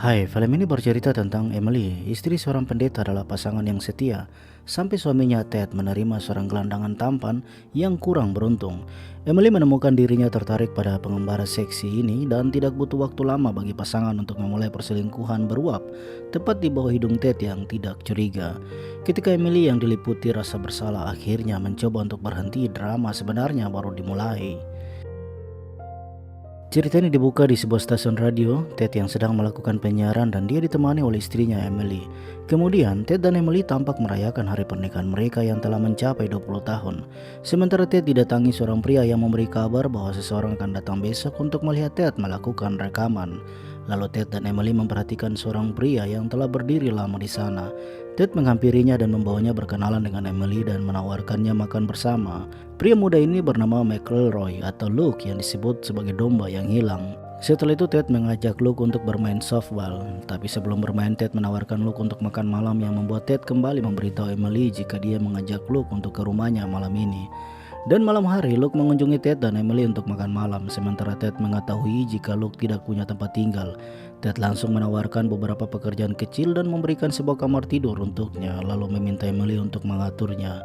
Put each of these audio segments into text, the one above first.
Hai, film ini bercerita tentang Emily, istri seorang pendeta adalah pasangan yang setia, sampai suaminya Ted menerima seorang gelandangan tampan yang kurang beruntung. Emily menemukan dirinya tertarik pada pengembara seksi ini dan tidak butuh waktu lama bagi pasangan untuk memulai perselingkuhan beruap, tepat di bawah hidung Ted yang tidak curiga. Ketika Emily yang diliputi rasa bersalah akhirnya mencoba untuk berhenti, drama sebenarnya baru dimulai. Cerita ini dibuka di sebuah stasiun radio, Ted yang sedang melakukan penyiaran dan dia ditemani oleh istrinya Emily. Kemudian, Ted dan Emily tampak merayakan hari pernikahan mereka yang telah mencapai 20 tahun. Sementara Ted didatangi seorang pria yang memberi kabar bahwa seseorang akan datang besok untuk melihat Ted melakukan rekaman. Lalu Ted dan Emily memperhatikan seorang pria yang telah berdiri lama di sana. Ted menghampirinya dan membawanya berkenalan dengan Emily dan menawarkannya makan bersama. Pria muda ini bernama McElroy atau Luke yang disebut sebagai domba yang hilang. Setelah itu Ted mengajak Luke untuk bermain softball. Tapi sebelum bermain Ted menawarkan Luke untuk makan malam yang membuat Ted kembali memberitahu Emily jika dia mengajak Luke untuk ke rumahnya malam ini. Dan malam hari Luke mengunjungi Ted dan Emily untuk makan malam, sementara Ted mengetahui jika Luke tidak punya tempat tinggal. Ted langsung menawarkan beberapa pekerjaan kecil dan memberikan sebuah kamar tidur untuknya, lalu meminta Emily untuk mengaturnya.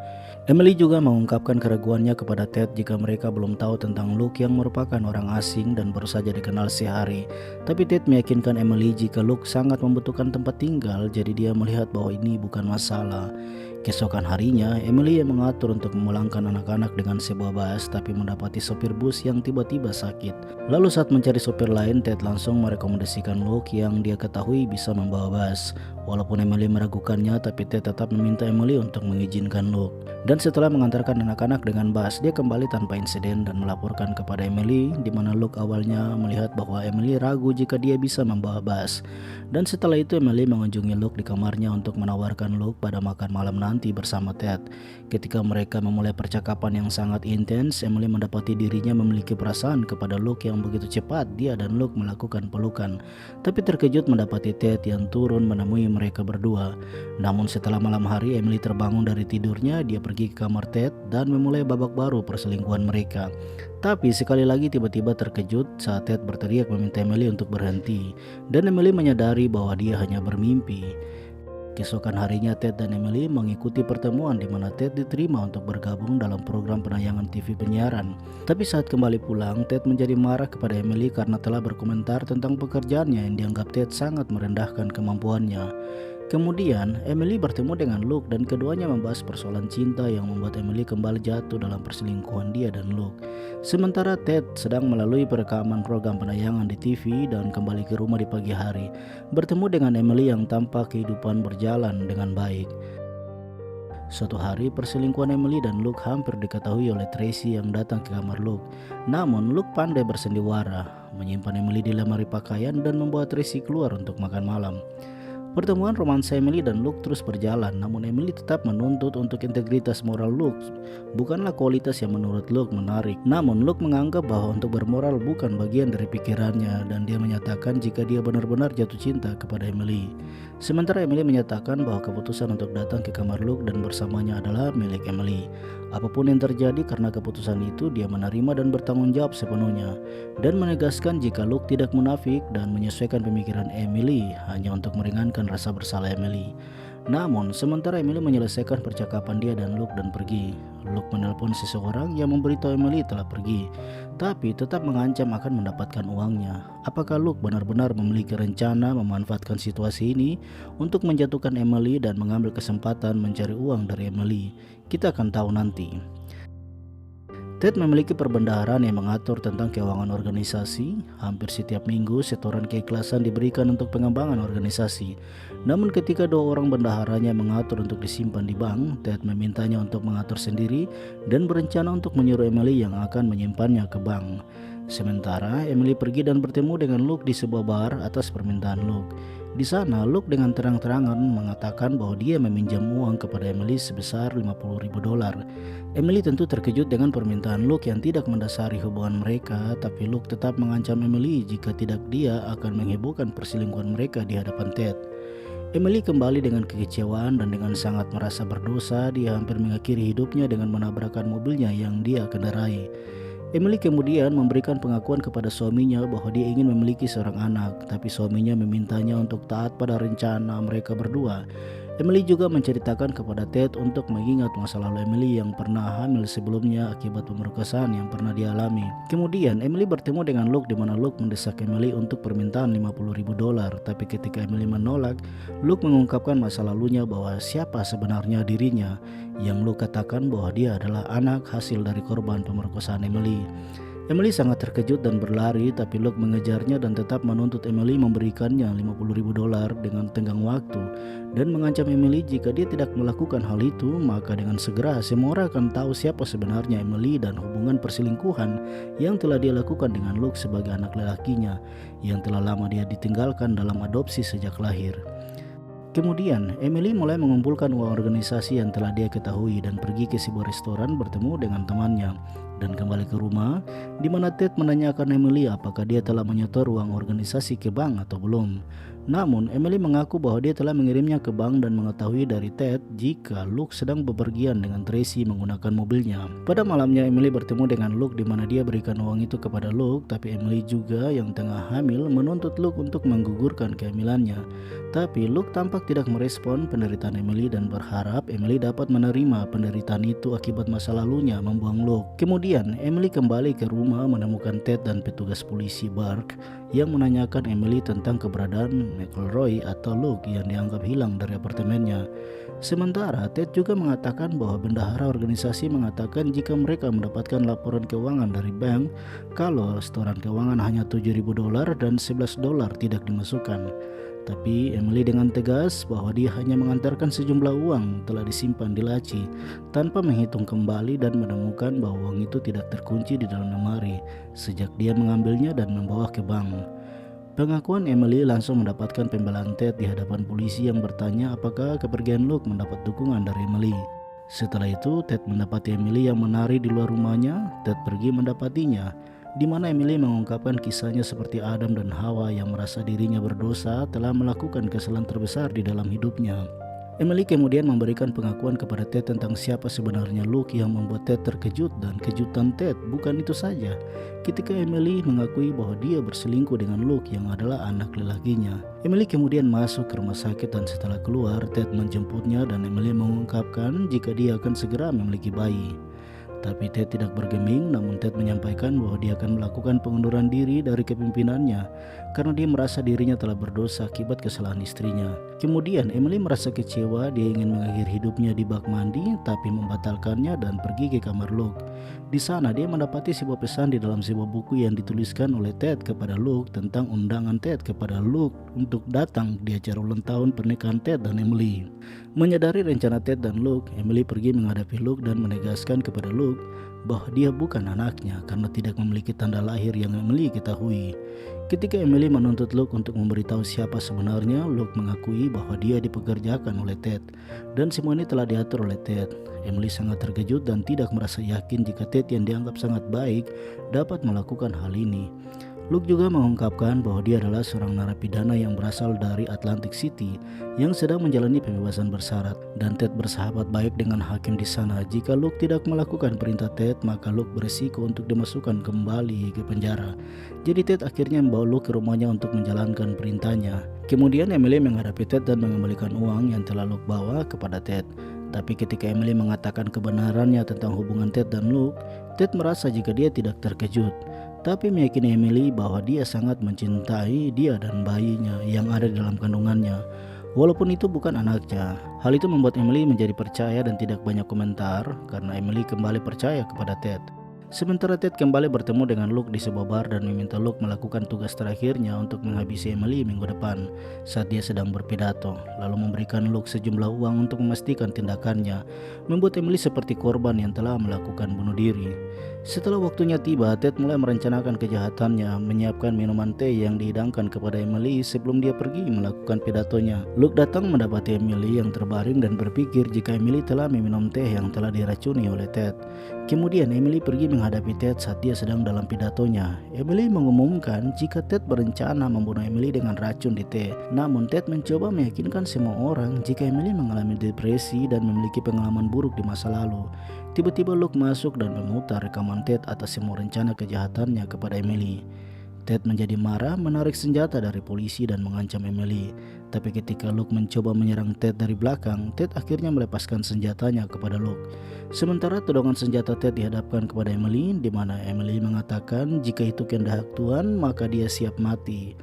Emily juga mengungkapkan keraguannya kepada Ted jika mereka belum tahu tentang Luke yang merupakan orang asing dan baru saja dikenal sehari. Tapi Ted meyakinkan Emily jika Luke sangat membutuhkan tempat tinggal, jadi dia melihat bahwa ini bukan masalah. Keesokan harinya, Emily yang mengatur untuk memulangkan anak-anak dengan sebuah bus tapi mendapati sopir bus yang tiba-tiba sakit. Lalu saat mencari sopir lain, Ted langsung merekomendasikan Luke yang dia ketahui bisa membawa bus. Walaupun Emily meragukannya, tapi Ted tetap meminta Emily untuk mengizinkan Luke. Dan setelah mengantarkan anak-anak dengan bus, dia kembali tanpa insiden dan melaporkan kepada Emily, di mana Luke awalnya melihat bahwa Emily ragu jika dia bisa membawa bus. Dan setelah itu Emily mengunjungi Luke di kamarnya untuk menawarkan Luke pada makan malam nanti bersama Ted. Ketika mereka memulai percakapan yang sangat intens, Emily mendapati dirinya memiliki perasaan kepada Luke yang begitu cepat dia dan Luke melakukan pelukan. Tapi terkejut mendapati Ted yang turun menemui mereka berdua. Namun setelah malam hari Emily terbangun dari tidurnya, dia pergi ke kamar Ted dan memulai babak baru perselingkuhan mereka. Tapi sekali lagi tiba-tiba terkejut saat Ted berteriak meminta Emily untuk berhenti. Dan Emily menyadari bahwa dia hanya bermimpi. Keesokan harinya Ted dan Emily mengikuti pertemuan di mana Ted diterima untuk bergabung dalam program penayangan TV penyiaran. Tapi saat kembali pulang, Ted menjadi marah kepada Emily karena telah berkomentar tentang pekerjaannya yang dianggap Ted sangat merendahkan kemampuannya. Kemudian, Emily bertemu dengan Luke dan keduanya membahas persoalan cinta yang membuat Emily kembali jatuh dalam perselingkuhan dia dan Luke. Sementara Ted sedang melalui perekaman program penayangan di TV dan kembali ke rumah di pagi hari, bertemu dengan Emily yang tampak kehidupan berjalan dengan baik. Suatu hari, perselingkuhan Emily dan Luke hampir diketahui oleh Tracy yang datang ke kamar Luke. Namun, Luke pandai bersandiwara, menyimpan Emily di lemari pakaian dan membawa Tracy keluar untuk makan malam. Pertemuan romansa Emily dan Luke terus berjalan, namun Emily tetap menuntut untuk integritas moral Luke, bukanlah kualitas yang menurut Luke menarik. Namun Luke menganggap bahwa untuk bermoral bukan bagian dari pikirannya dan dia menyatakan jika dia benar-benar jatuh cinta kepada Emily. Sementara Emily menyatakan bahwa keputusan untuk datang ke kamar Luke dan bersamanya adalah milik Emily. Apapun yang terjadi karena keputusan itu dia menerima dan bertanggung jawab sepenuhnya, dan menegaskan jika Luke tidak munafik dan menyesuaikan pemikiran Emily hanya untuk meringankan rasa bersalah Emily. Namun, sementara Emily menyelesaikan percakapan dia dan Luke dan pergi, Luke menelpon seseorang yang memberitahu Emily telah pergi, tapi tetap mengancam akan mendapatkan uangnya. Apakah Luke benar-benar memiliki rencana memanfaatkan situasi ini untuk menjatuhkan Emily dan mengambil kesempatan mencari uang dari Emily? Kita akan tahu nanti. Ted memiliki perbendaharaan yang mengatur tentang keuangan organisasi. Hampir setiap minggu setoran keikhlasan diberikan untuk pengembangan organisasi. Namun ketika dua orang bendaharanya mengatur untuk disimpan di bank, Ted memintanya untuk mengatur sendiri dan berencana untuk menyuruh Emily yang akan menyimpannya ke bank. Sementara Emily pergi dan bertemu dengan Luke di sebuah bar atas permintaan Luke. Di sana, Luke dengan terang-terangan mengatakan bahwa dia meminjam uang kepada Emily sebesar $50.000. Emily tentu terkejut dengan permintaan Luke yang tidak mendasari hubungan mereka, tapi Luke tetap mengancam Emily jika tidak dia akan menghebohkan perselingkuhan mereka di hadapan Ted. Emily kembali dengan kekecewaan dan dengan sangat merasa berdosa dia hampir mengakhiri hidupnya dengan menabrakkan mobilnya yang dia kendarai. Emily kemudian memberikan pengakuan kepada suaminya bahwa dia ingin memiliki seorang anak, tapi suaminya memintanya untuk taat pada rencana mereka berdua. Emily juga menceritakan kepada Ted untuk mengingat masa lalu Emily yang pernah hamil sebelumnya akibat pemerkosaan yang pernah dialami. Kemudian Emily bertemu dengan Luke di mana Luke mendesak Emily untuk permintaan $50.000, tapi ketika Emily menolak, Luke mengungkapkan masa lalunya bahwa siapa sebenarnya dirinya, yang Luke katakan bahwa dia adalah anak hasil dari korban pemerkosaan Emily. Emily sangat terkejut dan berlari, tapi Luke mengejarnya dan tetap menuntut Emily memberikannya $50.000 dengan tenggang waktu dan mengancam Emily jika dia tidak melakukan hal itu, maka dengan segera semua orang akan tahu siapa sebenarnya Emily dan hubungan perselingkuhan yang telah dia lakukan dengan Luke sebagai anak lelakinya yang telah lama dia ditinggalkan dalam adopsi sejak lahir. Kemudian, Emily mulai mengumpulkan uang organisasi yang telah dia ketahui dan pergi ke sebuah restoran bertemu dengan temannya dan kembali ke rumah, di mana Ted menanyakan Emily apakah dia telah menyetor uang organisasi ke bank atau belum. Namun, Emily mengaku bahwa dia telah mengirimnya ke bank dan mengetahui dari Ted jika Luke sedang bepergian dengan Tracy menggunakan mobilnya. Pada malamnya, Emily bertemu dengan Luke di mana dia berikan uang itu kepada Luke, tapi Emily juga yang tengah hamil menuntut Luke untuk menggugurkan kehamilannya. Tapi Luke tampak tidak merespon penderitaan Emily dan berharap Emily dapat menerima penderitaan itu akibat masa lalunya membuang Luke. Kemudian, Emily kembali ke rumah menemukan Ted dan petugas polisi Burke yang menanyakan Emily tentang keberadaan McElroy atau Luke yang dianggap hilang dari apartemennya. Sementara Ted juga mengatakan bahwa bendahara organisasi mengatakan jika mereka mendapatkan laporan keuangan dari bank kalau setoran keuangan hanya $7.000 dan $11 tidak dimasukkan. Tapi Emily dengan tegas bahwa dia hanya mengantarkan sejumlah uang telah disimpan di laci tanpa menghitung kembali dan menemukan bahwa uang itu tidak terkunci di dalam lemari sejak dia mengambilnya dan membawa ke bank. Pengakuan Emily langsung mendapatkan pembelaan Ted di hadapan polisi yang bertanya apakah kepergian Luke mendapat dukungan dari Emily. Setelah itu, Ted mendapati Emily yang menari di luar rumahnya. Ted pergi mendapatinya, di mana Emily mengungkapkan kisahnya seperti Adam dan Hawa yang merasa dirinya berdosa telah melakukan kesalahan terbesar di dalam hidupnya. Emily kemudian memberikan pengakuan kepada Ted tentang siapa sebenarnya Luke yang membuat Ted terkejut, dan kejutan Ted bukan itu saja. Ketika Emily mengakui bahwa dia berselingkuh dengan Luke yang adalah anak lelakinya. Emily kemudian masuk ke rumah sakit dan setelah keluar Ted menjemputnya dan Emily mengungkapkan jika dia akan segera memiliki bayi. Tapi Ted tidak bergeming, namun Ted menyampaikan bahwa dia akan melakukan pengunduran diri dari kepemimpinannya karena dia merasa dirinya telah berdosa akibat kesalahan istrinya. Kemudian Emily merasa kecewa, dia ingin mengakhiri hidupnya di bak mandi tapi membatalkannya dan pergi ke kamar Luke. Di sana dia mendapati sebuah pesan di dalam sebuah buku yang dituliskan oleh Ted kepada Luke tentang undangan Ted kepada Luke untuk datang di acara ulang tahun pernikahan Ted dan Emily. Menyadari rencana Ted dan Luke, Emily pergi menghadapi Luke dan menegaskan kepada Luke bahwa dia bukan anaknya karena tidak memiliki tanda lahir yang Emily ketahui. Ketika Emily menuntut Luke untuk memberitahu siapa sebenarnya, Luke mengakui bahwa dia dipekerjakan oleh Ted dan semua ini telah diatur oleh Ted. Emily sangat terkejut dan tidak merasa yakin jika Ted yang dianggap sangat baik dapat melakukan hal ini. Luke juga mengungkapkan bahwa dia adalah seorang narapidana yang berasal dari Atlantic City yang sedang menjalani pembebasan bersyarat, dan Ted bersahabat baik dengan hakim di sana. Jika Luke tidak melakukan perintah Ted, maka Luke berisiko untuk dimasukkan kembali ke penjara. Jadi Ted akhirnya membawa Luke ke rumahnya untuk menjalankan perintahnya. Kemudian Emily menghadapi Ted dan mengembalikan uang yang telah Luke bawa kepada Ted. Tapi ketika Emily mengatakan kebenarannya tentang hubungan Ted dan Luke, Ted merasa jika dia tidak terkejut, tapi meyakini Emily bahwa dia sangat mencintai dia dan bayinya yang ada di dalam kandungannya, walaupun itu bukan anaknya. Hal itu membuat Emily menjadi percaya dan tidak banyak komentar karena Emily kembali percaya kepada Ted. Sementara Ted kembali bertemu dengan Luke di sebuah bar dan meminta Luke melakukan tugas terakhirnya untuk menghabisi Emily minggu depan saat dia sedang berpidato, lalu memberikan Luke sejumlah uang untuk memastikan tindakannya, membuat Emily seperti korban yang telah melakukan bunuh diri. Setelah waktunya tiba, Ted mulai merencanakan kejahatannya, menyiapkan minuman teh yang dihidangkan kepada Emily sebelum dia pergi melakukan pidatonya. Luke datang mendapati Emily yang terbaring dan berpikir jika Emily telah meminum teh yang telah diracuni oleh Ted. Kemudian Emily pergi menghadapi Ted saat dia sedang dalam pidatonya. Emily mengumumkan jika Ted berencana membunuh Emily dengan racun di teh. Namun Ted mencoba meyakinkan semua orang jika Emily mengalami depresi dan memiliki pengalaman buruk di masa lalu. Tiba-tiba Luke masuk dan memutar rekaman Ted atas semua rencana kejahatannya kepada Emily. Ted menjadi marah, menarik senjata dari polisi dan mengancam Emily. Tapi ketika Luke mencoba menyerang Ted dari belakang, Ted akhirnya melepaskan senjatanya kepada Luke. Sementara todongan senjata Ted dihadapkan kepada Emily, di mana Emily mengatakan jika itu kehendak Tuhan maka dia siap mati.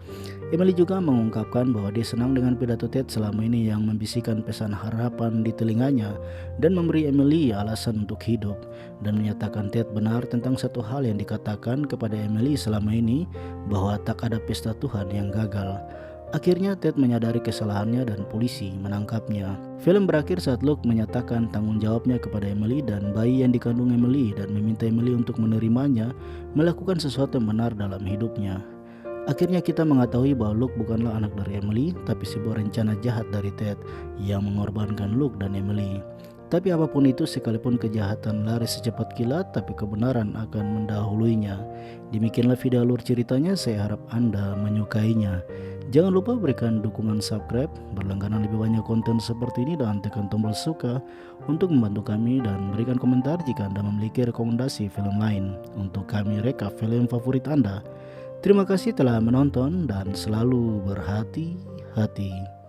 Emily juga mengungkapkan bahwa dia senang dengan pidato Ted selama ini yang membisikkan pesan harapan di telinganya dan memberi Emily alasan untuk hidup, dan menyatakan Ted benar tentang satu hal yang dikatakan kepada Emily selama ini, bahwa tak ada pesta Tuhan yang gagal. Akhirnya Ted menyadari kesalahannya dan polisi menangkapnya. Film berakhir saat Luke menyatakan tanggung jawabnya kepada Emily dan bayi yang dikandung Emily dan meminta Emily untuk menerimanya melakukan sesuatu yang benar dalam hidupnya. Akhirnya kita mengetahui bahwa Luke bukanlah anak dari Emily, tapi sebuah rencana jahat dari Ted yang mengorbankan Luke dan Emily. Tapi apapun itu, sekalipun kejahatan lari secepat kilat, tapi kebenaran akan mendahuluinya. Demikianlah video alur ceritanya, saya harap Anda menyukainya. Jangan lupa berikan dukungan subscribe, berlangganan lebih banyak konten seperti ini, dan tekan tombol suka untuk membantu kami, dan berikan komentar jika Anda memiliki rekomendasi film lain untuk kami rekap film favorit Anda. Terima kasih telah menonton dan selalu berhati-hati.